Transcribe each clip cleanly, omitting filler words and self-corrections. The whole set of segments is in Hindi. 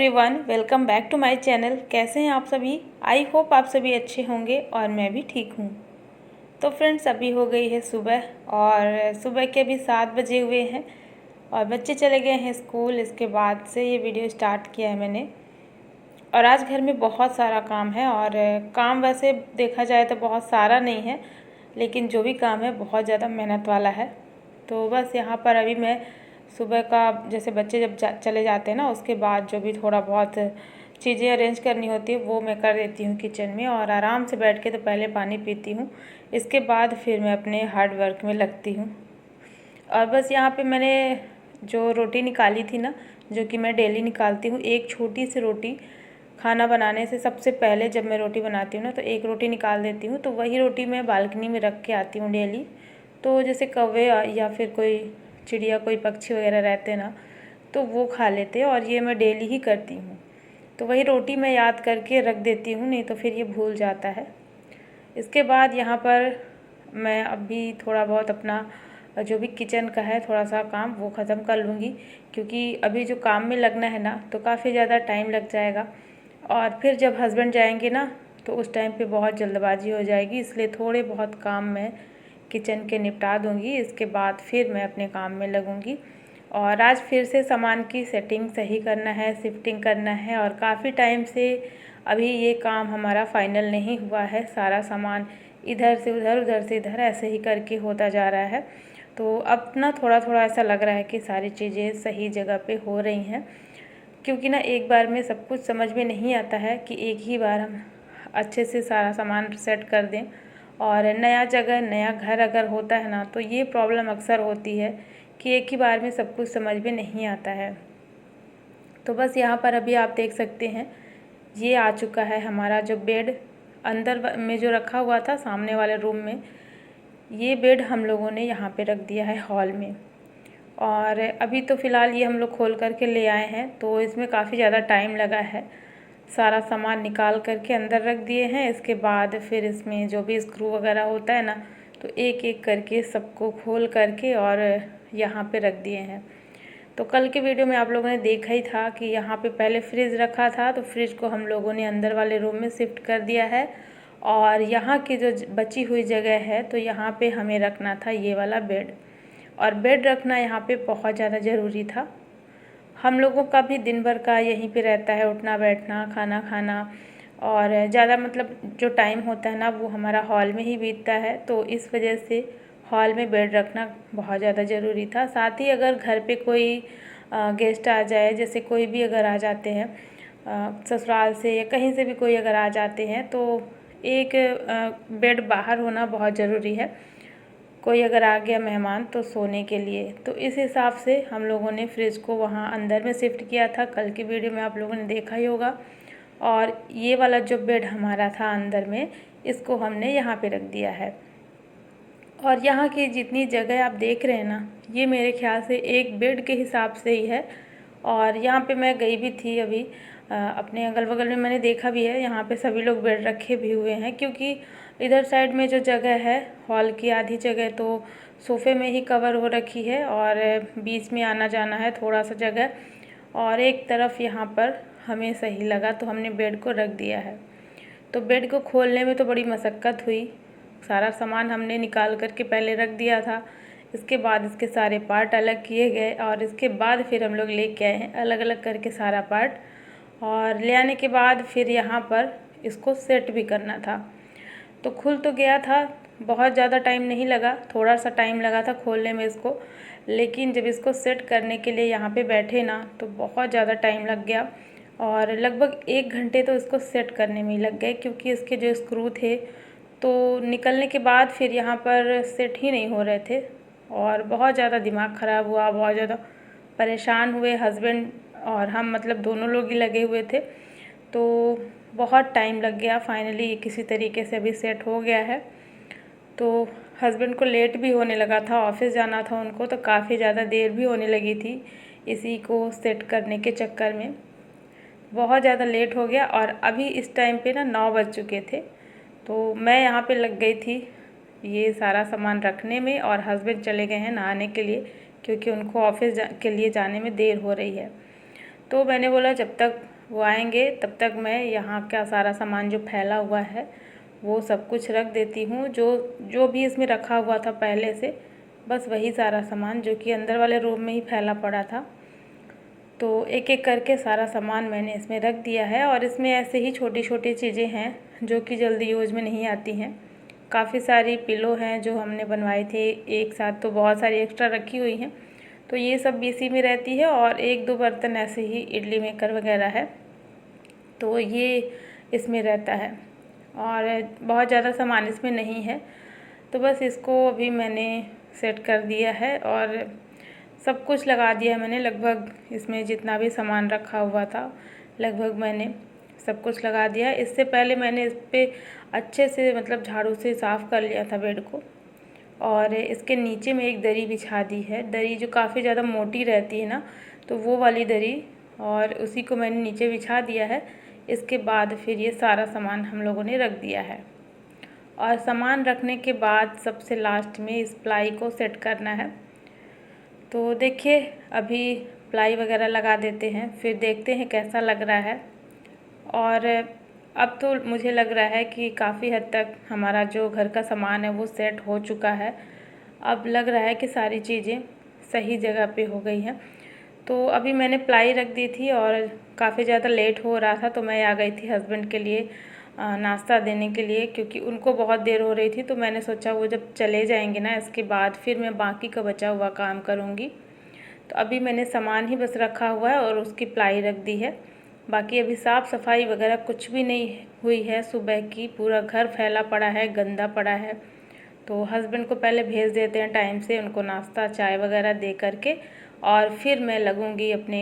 Everyone, welcome back to my channel. कैसे हैं आप सभी? आई होप आप सभी अच्छे होंगे और मैं भी ठीक हूँ। तो फ्रेंड्स, अभी हो गई है सुबह और सुबह के अभी 7 बजे हुए हैं और बच्चे चले गए हैं स्कूल। इसके बाद से ये वीडियो स्टार्ट किया है मैंने। और आज घर में बहुत सारा काम है और काम वैसे देखा जाए तो बहुत सारा नहीं है, लेकिन जो भी काम है बहुत ज़्यादा मेहनत वाला है। तो बस यहाँ पर अभी मैं सुबह का जैसे बच्चे जब चले जाते हैं ना, उसके बाद जो भी थोड़ा बहुत चीज़ें अरेंज करनी होती है वो मैं कर देती हूँ किचन में, और आराम से बैठ के तो पहले पानी पीती हूँ। इसके बाद फिर मैं अपने हार्ड वर्क में लगती हूँ। और बस यहाँ पे मैंने जो रोटी निकाली थी ना, जो कि मैं डेली निकालती हूँ, एक छोटी सी रोटी खाना बनाने से सबसे पहले जब मैं रोटी बनाती हूँ ना, तो एक रोटी निकाल देती हूँ। तो वही रोटी मैं बालकनी में रख के आती हूँ डेली। तो जैसे कौवे या फिर कोई चिड़िया, कोई पक्षी वगैरह रहते हैं ना, तो वो खा लेते हैं, और ये मैं डेली ही करती हूँ। तो वही रोटी मैं याद करके रख देती हूँ, नहीं तो फिर ये भूल जाता है। इसके बाद यहाँ पर मैं अभी थोड़ा बहुत अपना जो भी किचन का है थोड़ा सा काम वो ख़त्म कर लूँगी, क्योंकि अभी जो काम में लगना है ना, तो काफ़ी ज़्यादा टाइम लग जाएगा। और फिर जब हस्बैंड जाएंगे ना, तो उस टाइम पे बहुत जल्दबाजी हो जाएगी, इसलिए थोड़े बहुत काम मैं किचन के निपटा दूँगी। इसके बाद फिर मैं अपने काम में लगूँगी। और आज फिर से सामान की सेटिंग सही करना है, शिफ्टिंग करना है, और काफ़ी टाइम से अभी ये काम हमारा फाइनल नहीं हुआ है। सारा सामान इधर से उधर, उधर से इधर ऐसे ही करके होता जा रहा है। तो अब ना थोड़ा थोड़ा ऐसा लग रहा है कि सारी चीज़ें सही जगह पे हो रही हैं, क्योंकि ना एक बार में सब कुछ समझ में नहीं आता है कि एक ही बार हम अच्छे से सारा सामान सेट कर दें। और नया जगह, नया घर अगर होता है ना, तो ये प्रॉब्लम अक्सर होती है कि एक ही बार में सब कुछ समझ में नहीं आता है। तो बस यहाँ पर अभी आप देख सकते हैं, ये आ चुका है हमारा जो बेड अंदर में जो रखा हुआ था सामने वाले रूम में, ये बेड हम लोगों ने यहाँ पे रख दिया है हॉल में। और अभी तो फ़िलहाल ये हम लोग खोल करके ले आए हैं, तो इसमें काफ़ी ज़्यादा टाइम लगा है। सारा सामान निकाल करके अंदर रख दिए हैं। इसके बाद फिर इसमें जो भी स्क्रू वगैरह होता है ना, तो एक एक करके सबको खोल करके और यहाँ पे रख दिए हैं। तो कल के वीडियो में आप लोगों ने देखा ही था कि यहाँ पे पहले फ्रिज रखा था, तो फ्रिज को हम लोगों ने अंदर वाले रूम में शिफ्ट कर दिया है। और यहाँ की जो बची हुई जगह है, तो यहाँ पे हमें रखना था ये वाला बेड। और बेड रखना यहाँ पे बहुत ज़्यादा ज़रूरी था। हम लोगों का भी दिन भर का यहीं पे रहता है, उठना बैठना, खाना खाना, और ज़्यादा मतलब जो टाइम होता है ना, वो हमारा हॉल में ही बीतता है। तो इस वजह से हॉल में बेड रखना बहुत ज़्यादा ज़रूरी था। साथ ही अगर घर पे कोई गेस्ट आ जाए, जैसे कोई भी अगर आ जाते हैं ससुराल से या कहीं से भी कोई अगर आ जाते हैं, तो एक बेड बाहर होना बहुत ज़रूरी है। कोई अगर आ गया मेहमान तो सोने के लिए, तो इस हिसाब से हम लोगों ने फ्रिज को वहाँ अंदर में शिफ्ट किया था। कल की वीडियो में आप लोगों ने देखा ही होगा। और ये वाला जो बेड हमारा था अंदर में, इसको हमने यहाँ पे रख दिया है। और यहाँ की जितनी जगह आप देख रहे हैं ना, ये मेरे ख्याल से एक बेड के हिसाब से ही है। और यहाँ पे मैं गई भी थी अभी, अपने अगल बगल में मैंने देखा भी है, यहाँ पे सभी लोग बेड रखे भी हुए हैं, क्योंकि इधर साइड में जो जगह है हॉल की आधी जगह तो सोफ़े में ही कवर हो रखी है, और बीच में आना जाना है थोड़ा सा जगह, और एक तरफ यहाँ पर हमें सही लगा तो हमने बेड को रख दिया है। तो बेड को खोलने में तो बड़ी मशक्क़त हुई। सारा सामान हमने निकाल करके पहले रख दिया था, इसके बाद इसके सारे पार्ट अलग किए गए, और इसके बाद फिर हम लोग लेके आए हैं अलग अलग करके सारा पार्ट। और ले आने के बाद फिर यहाँ पर इसको सेट भी करना था। तो खुल तो गया था, बहुत ज़्यादा टाइम नहीं लगा, थोड़ा सा टाइम लगा था खोलने में इसको। लेकिन जब इसको सेट करने के लिए यहाँ पे बैठे ना, तो बहुत ज़्यादा टाइम लग गया, और लगभग 1 घंटे तो इसको सेट करने में ही लग गए, क्योंकि इसके जो स्क्रू थे तो निकलने के बाद फिर यहाँ पर सेट ही नहीं हो रहे थे। और बहुत ज़्यादा दिमाग ख़राब हुआ, बहुत ज़्यादा परेशान हुए हस्बैंड और हम, मतलब दोनों लोग ही लगे हुए थे। तो बहुत टाइम लग गया, फाइनली ये किसी तरीके से अभी सेट हो गया है। तो हस्बैंड को लेट भी होने लगा था, ऑफिस जाना था उनको, तो काफ़ी ज़्यादा देर भी होने लगी थी इसी को सेट करने के चक्कर में। बहुत ज़्यादा लेट हो गया, और अभी इस टाइम पे ना 9 बज चुके थे। तो मैं यहाँ पे लग गई थी ये सारा सामान रखने में, और हस्बैंड चले गए हैं नहाने के लिए, क्योंकि उनको ऑफिस के लिए जाने में देर हो रही है। तो मैंने बोला जब तक वो आएंगे तब तक मैं यहाँ का सारा सामान जो फैला हुआ है वो सब कुछ रख देती हूँ। जो जो भी इसमें रखा हुआ था पहले से, बस वही सारा सामान जो कि अंदर वाले रूम में ही फैला पड़ा था। तो एक एक करके सारा सामान मैंने इसमें रख दिया है। और इसमें ऐसे ही छोटी छोटी चीज़ें हैं जो कि जल्दी यूज़ में नहीं आती हैं। काफ़ी सारी पिलो हैं जो हमने बनवाए थे एक साथ, तो बहुत सारी एक्स्ट्रा रखी हुई हैं, तो ये सब भी इसी में रहती है। और एक दो बर्तन ऐसे ही इडली मेकर वगैरह है, तो ये इसमें रहता है। और बहुत ज़्यादा सामान इसमें नहीं है, तो बस इसको अभी मैंने सेट कर दिया है और सब कुछ लगा दिया है मैंने। लगभग इसमें जितना भी सामान रखा हुआ था लगभग मैंने सब कुछ लगा दिया। इससे पहले मैंने इस पर अच्छे से मतलब झाड़ू से साफ़ कर लिया था बेड को। और इसके नीचे में एक दरी बिछा दी है, दरी जो काफ़ी ज़्यादा मोटी रहती है ना, तो वो वाली दरी, और उसी को मैंने नीचे बिछा दिया है। इसके बाद फिर ये सारा सामान हम लोगों ने रख दिया है। और सामान रखने के बाद सबसे लास्ट में इस प्लाई को सेट करना है। तो देखिए अभी प्लाई वगैरह लगा देते हैं, फिर देखते हैं कैसा लग रहा है। और अब तो मुझे लग रहा है कि काफ़ी हद तक हमारा जो घर का सामान है वो सेट हो चुका है। अब लग रहा है कि सारी चीज़ें सही जगह पे हो गई हैं। तो अभी मैंने प्लाई रख दी थी और काफ़ी ज़्यादा लेट हो रहा था, तो मैं आ गई थी हस्बैंड के लिए नाश्ता देने के लिए, क्योंकि उनको बहुत देर हो रही थी। तो मैंने सोचा वो जब चले जाएंगे ना, इसके बाद फिर मैं बाकी का बचा हुआ काम करूँगी। तो अभी मैंने सामान ही बस रखा हुआ है और उसकी प्लाई रख दी है। बाकी अभी साफ़ सफाई वगैरह कुछ भी नहीं हुई है। सुबह की पूरा घर फैला पड़ा है, गंदा पड़ा है। तो हस्बैंड को पहले भेज देते हैं टाइम से, उनको नाश्ता चाय वगैरह दे करके, और फिर मैं लगूँगी अपने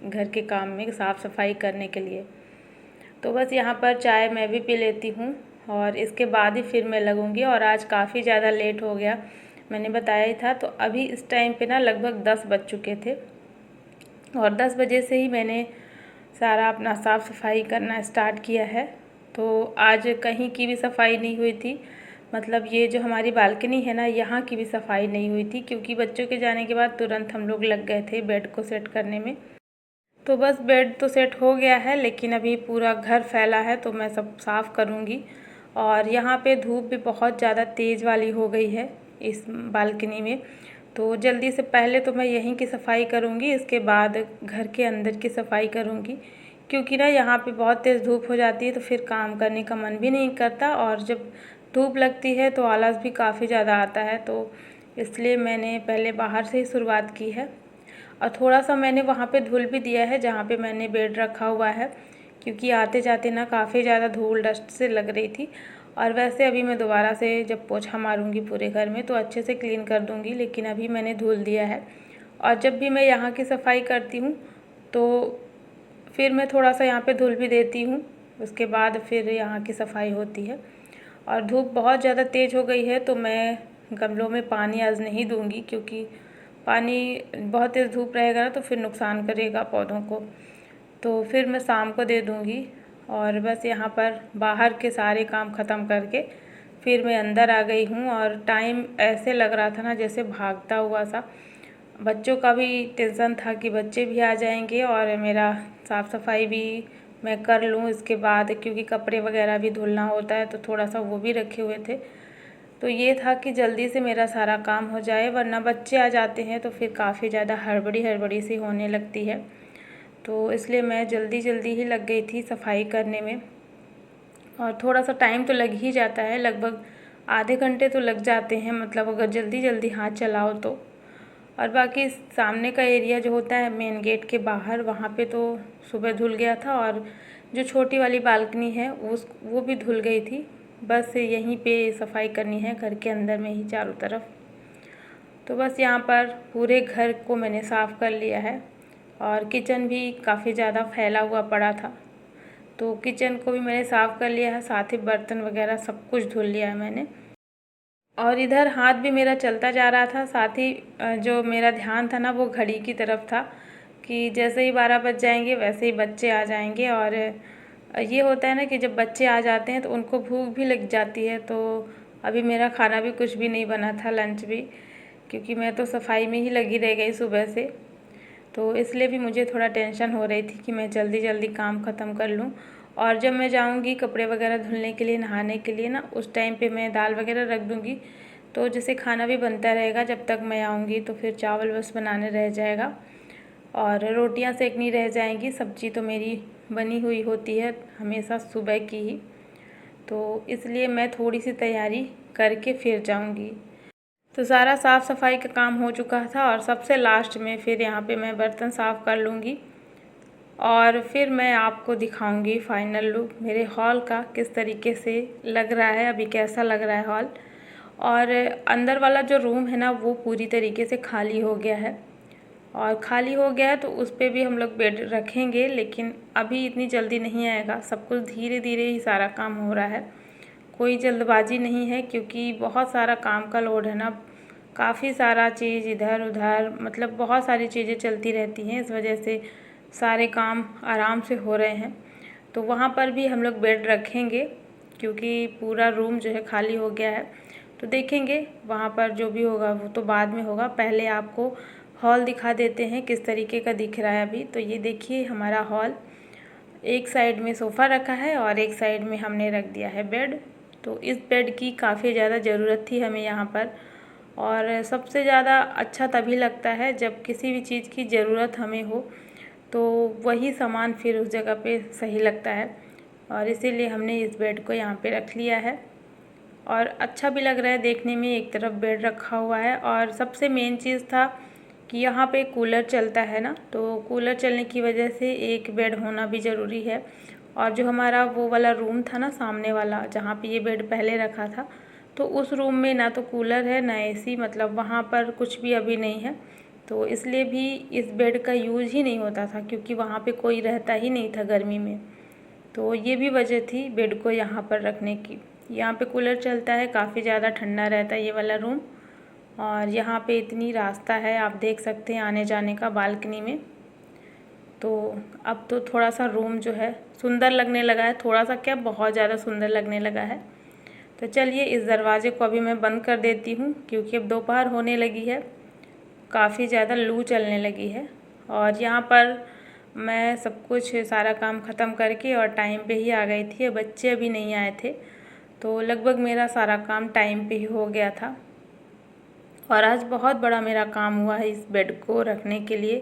घर के काम में साफ़ सफाई करने के लिए। तो बस यहाँ पर चाय मैं भी पी लेती हूँ और इसके बाद ही फिर मैं लगूँगी। और आज काफ़ी ज़्यादा लेट हो गया, मैंने बताया ही था। तो अभी इस टाइम पे ना लगभग 10 बज चुके थे और 10 बजे से ही मैंने सारा अपना साफ़ सफाई करना स्टार्ट किया है। तो आज कहीं की भी सफाई नहीं हुई थी, मतलब ये जो हमारी बालकनी है ना, यहाँ की भी सफाई नहीं हुई थी, क्योंकि बच्चों के जाने के बाद तुरंत हम लोग लग गए थे बेड को सेट करने में। तो बस बेड तो सेट हो गया है, लेकिन अभी पूरा घर फैला है तो मैं सब साफ़ करूँगी। और यहाँ पे धूप भी बहुत ज़्यादा तेज़ वाली हो गई है इस बालकनी में, तो जल्दी से पहले तो मैं यहीं की सफाई करूँगी, इसके बाद घर के अंदर की सफाई करूँगी। क्योंकि ना यहाँ पे बहुत तेज़ धूप हो जाती है तो फिर काम करने का मन भी नहीं करता, और जब धूप लगती है तो आलस भी काफ़ी ज़्यादा आता है। तो इसलिए मैंने पहले बाहर से ही शुरुआत की है। और थोड़ा सा मैंने वहाँ पे धुल भी दिया है जहाँ पे मैंने बेड रखा हुआ है, क्योंकि आते जाते ना काफ़ी ज़्यादा धूल डस्ट से लग रही थी। और वैसे अभी मैं दोबारा से जब पोछा मारूंगी पूरे घर में तो अच्छे से क्लीन कर दूंगी, लेकिन अभी मैंने धुल दिया है। और जब भी मैं यहाँ की सफाई करती हूँ तो फिर मैं थोड़ा सा यहाँ पे धुल भी देती हूँ, उसके बाद फिर यहाँ की सफाई होती है। और धूप बहुत ज़्यादा तेज़ हो गई है तो मैं गमलों में पानी आज नहीं दूँगी, क्योंकि पानी बहुत तेज़ धूप रहेगा ना तो फिर नुकसान करेगा पौधों को, तो फिर मैं शाम को दे दूँगी। और बस यहाँ पर बाहर के सारे काम ख़त्म करके फिर मैं अंदर आ गई हूँ। और टाइम ऐसे लग रहा था ना जैसे भागता हुआ सा, बच्चों का भी टेंशन था कि बच्चे भी आ जाएंगे और मेरा साफ़ सफाई भी मैं कर लूँ इसके बाद, क्योंकि कपड़े वगैरह भी धुलना होता है तो थोड़ा सा वो भी रखे हुए थे। तो ये था कि जल्दी से मेरा सारा काम हो जाए, वरना बच्चे आ जाते हैं तो फिर काफ़ी ज़्यादा हड़बड़ी हड़बड़ी सी होने लगती है। तो इसलिए मैं जल्दी जल्दी ही लग गई थी सफाई करने में। और थोड़ा सा टाइम तो लग ही जाता है, लगभग आधे घंटे तो लग जाते हैं, मतलब अगर जल्दी जल्दी हाथ चलाओ तो। और बाकी सामने का एरिया जो होता है मेन गेट के बाहर, वहाँ पे तो सुबह धुल गया था। और जो छोटी वाली बालकनी है वो भी धुल गई थी। बस यहीं पे सफाई करनी है घर के अंदर में ही चारों तरफ। तो बस यहाँ पर पूरे घर को मैंने साफ़ कर लिया है। और किचन भी काफ़ी ज़्यादा फैला हुआ पड़ा था, तो किचन को भी मैंने साफ़ कर लिया है, साथ ही बर्तन वगैरह सब कुछ धुल लिया है मैंने। और इधर हाथ भी मेरा चलता जा रहा था, साथ ही जो मेरा ध्यान था ना वो घड़ी की तरफ था कि जैसे ही 12 बज जाएंगे वैसे ही बच्चे आ जाएंगे। और ये होता है ना कि जब बच्चे आ जाते हैं तो उनको भूख भी लग जाती है। तो अभी मेरा खाना भी कुछ भी नहीं बना था, लंच भी, क्योंकि मैं तो सफाई में ही लगी रह गई सुबह से। तो इसलिए भी मुझे थोड़ा टेंशन हो रही थी कि मैं जल्दी जल्दी काम ख़त्म कर लूँ। और जब मैं जाऊँगी कपड़े वगैरह धुलने के लिए, नहाने के लिए ना, उस टाइम पे मैं दाल वगैरह रख दूँगी, तो जैसे खाना भी बनता रहेगा जब तक मैं आऊँगी। तो फिर चावल बस बनाने रह जाएगा और रोटियां सेकनी रह जाएंगी। सब्जी तो मेरी बनी हुई होती है हमेशा सुबह की ही, तो इसलिए मैं थोड़ी सी तैयारी करके फिर जाऊंगी। तो सारा साफ़ सफाई का काम हो चुका था और सबसे लास्ट में फिर यहाँ पे मैं बर्तन साफ़ कर लूँगी और फिर मैं आपको दिखाऊंगी फाइनल लुक मेरे हॉल का किस तरीके से लग रहा है, अभी कैसा लग रहा है हॉल। और अंदर वाला जो रूम है ना, वो पूरी तरीके से खाली हो गया है। और खाली हो गया है तो उस पर भी हम लोग बेड रखेंगे, लेकिन अभी इतनी जल्दी नहीं आएगा। सब कुछ धीरे धीरे ही सारा काम हो रहा है, कोई जल्दबाजी नहीं है, क्योंकि बहुत सारा काम का लोड है ना, काफ़ी सारा चीज़ इधर उधर, मतलब बहुत सारी चीज़ें चलती रहती हैं। इस वजह से सारे काम आराम से हो रहे हैं। तो वहाँ पर भी हम लोग बेड रखेंगे, क्योंकि पूरा रूम जो है खाली हो गया है। तो देखेंगे वहाँ पर जो भी होगा वो तो बाद में होगा। पहले आपको हॉल दिखा देते हैं किस तरीके का दिख रहा है अभी। तो ये देखिए हमारा हॉल, एक साइड में सोफ़ा रखा है और एक साइड में हमने रख दिया है बेड। तो इस बेड की काफ़ी ज़्यादा ज़रूरत थी हमें यहाँ पर। और सबसे ज़्यादा अच्छा तभी लगता है जब किसी भी चीज़ की ज़रूरत हमें हो, तो वही सामान फिर उस जगह पे सही लगता है। और इसीलिए हमने इस बेड को यहाँ पे रख लिया है और अच्छा भी लग रहा है देखने में। एक तरफ बेड रखा हुआ है और सबसे मेन चीज़ था कि यहाँ पे कूलर चलता है ना, तो कूलर चलने की वजह से एक बेड होना भी ज़रूरी है। और जो हमारा वो वाला रूम था ना, सामने वाला जहाँ पे ये बेड पहले रखा था, तो उस रूम में ना तो कूलर है ना एसी, मतलब वहाँ पर कुछ भी अभी नहीं है। तो इसलिए भी इस बेड का यूज़ ही नहीं होता था, क्योंकि वहाँ पे कोई रहता ही नहीं था गर्मी में। तो ये भी वजह थी बेड को यहाँ पर रखने की। यहाँ पे कूलर चलता है, काफ़ी ज़्यादा ठंडा रहता है ये वाला रूम। और यहाँ पे इतनी रास्ता है, आप देख सकते हैं आने जाने का बालकनी में। तो अब तो थोड़ा सा रूम जो है सुंदर लगने लगा है, थोड़ा सा क्या बहुत ज़्यादा सुंदर लगने लगा है। तो चलिए इस दरवाज़े को अभी मैं बंद कर देती हूँ, क्योंकि अब दोपहर होने लगी है, काफ़ी ज़्यादा लू चलने लगी है। और यहाँ पर मैं सब कुछ सारा काम ख़त्म करके और टाइम पे ही आ गई थी। बच्चे अभी नहीं आए थे, तो लगभग मेरा सारा काम टाइम पे ही हो गया था। और आज बहुत बड़ा मेरा काम हुआ है इस बेड को रखने के लिए।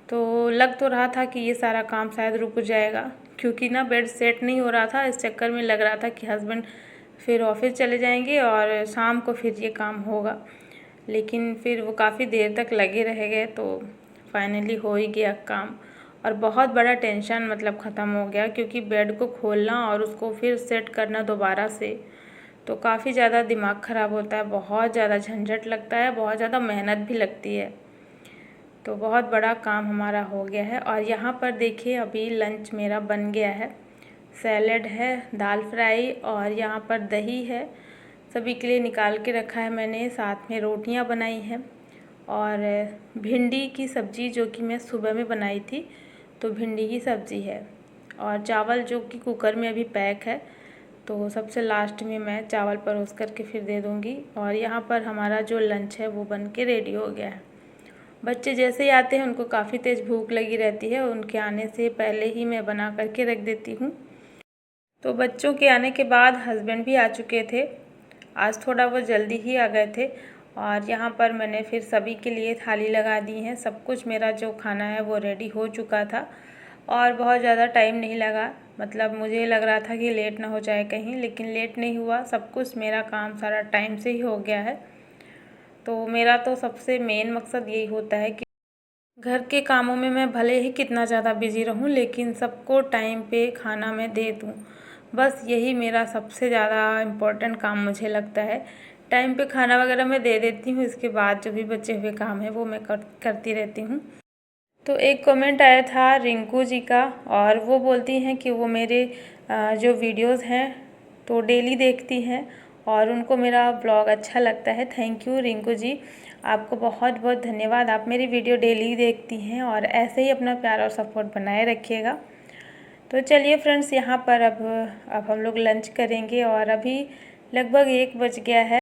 तो लग तो रहा था कि ये सारा काम शायद रुक जाएगा, क्योंकि ना बेड सेट नहीं हो रहा था। इस चक्कर में लग रहा था कि हस्बैंड फिर ऑफिस चले जाएंगे और शाम को फिर ये काम होगा, लेकिन फिर वो काफ़ी देर तक लगे रह गए। तो फाइनली हो ही गया काम और बहुत बड़ा टेंशन मतलब ख़त्म हो गया, क्योंकि बेड को खोलना और उसको फिर सेट करना दोबारा से, तो काफ़ी ज़्यादा दिमाग ख़राब होता है, बहुत ज़्यादा झंझट लगता है, बहुत ज़्यादा मेहनत भी लगती है। तो बहुत बड़ा काम हमारा हो गया है। और यहाँ पर देखिए अभी लंच मेरा बन गया है। सैलेड है, दाल फ्राई और यहाँ पर दही है, सभी के लिए निकाल के रखा है मैंने। साथ में रोटियाँ बनाई हैं और भिंडी की सब्ज़ी जो कि मैं सुबह में बनाई थी, तो भिंडी की सब्ज़ी है। और चावल जो कि कुकर में अभी पैक है, तो सबसे लास्ट में मैं चावल परोस करके फिर दे दूँगी। और यहाँ पर हमारा जो लंच है वो बन के रेडी हो गया है। बच्चे जैसे ही आते हैं उनको काफ़ी तेज़ भूख लगी रहती है, उनके आने से पहले ही मैं बना करके रख देती हूँ। तो बच्चों के आने के बाद हस्बैंड भी आ चुके थे, आज थोड़ा वो जल्दी ही आ गए थे। और यहाँ पर मैंने फिर सभी के लिए थाली लगा दी है। सब कुछ मेरा जो खाना है वो रेडी हो चुका था और बहुत ज़्यादा टाइम नहीं लगा। मतलब मुझे लग रहा था कि लेट ना हो जाए कहीं, लेकिन लेट नहीं हुआ। सब कुछ मेरा काम सारा टाइम से ही हो गया है। तो मेरा तो सबसे मेन मकसद यही होता है कि घर के कामों में मैं भले ही कितना ज़्यादा बिज़ी रहूं, लेकिन सबको टाइम पे खाना मैं दे दूं। बस यही मेरा सबसे ज़्यादा इम्पोर्टेंट काम मुझे लगता है। टाइम पे खाना वगैरह मैं दे देती हूँ, इसके बाद जो भी बचे हुए काम है वो मैं करती रहती हूँ। तो एक कमेंट आया था रिंकू जी का, और वो बोलती हैं कि वो मेरे जो वीडियोस हैं तो डेली देखती हैं और उनको मेरा ब्लॉग अच्छा लगता है। थैंक यू रिंकू जी, आपको बहुत बहुत धन्यवाद। आप मेरी वीडियो डेली देखती हैं और ऐसे ही अपना प्यार और सपोर्ट बनाए रखिएगा। तो चलिए फ्रेंड्स, यहाँ पर अब हम लोग लंच करेंगे और अभी लगभग 1 बज गया है।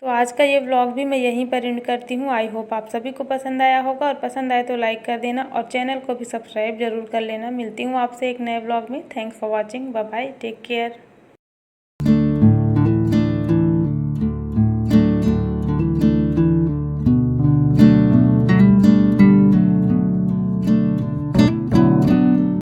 तो आज का ये व्लॉग भी मैं यहीं पर एंड करती हूँ। आई होप आप सभी को पसंद आया होगा, और पसंद आए तो लाइक कर देना और चैनल को भी सब्सक्राइब जरूर कर लेना। मिलती हूँ आपसे एक नए व्लॉग में। Thanks for watching. Bye bye, take care.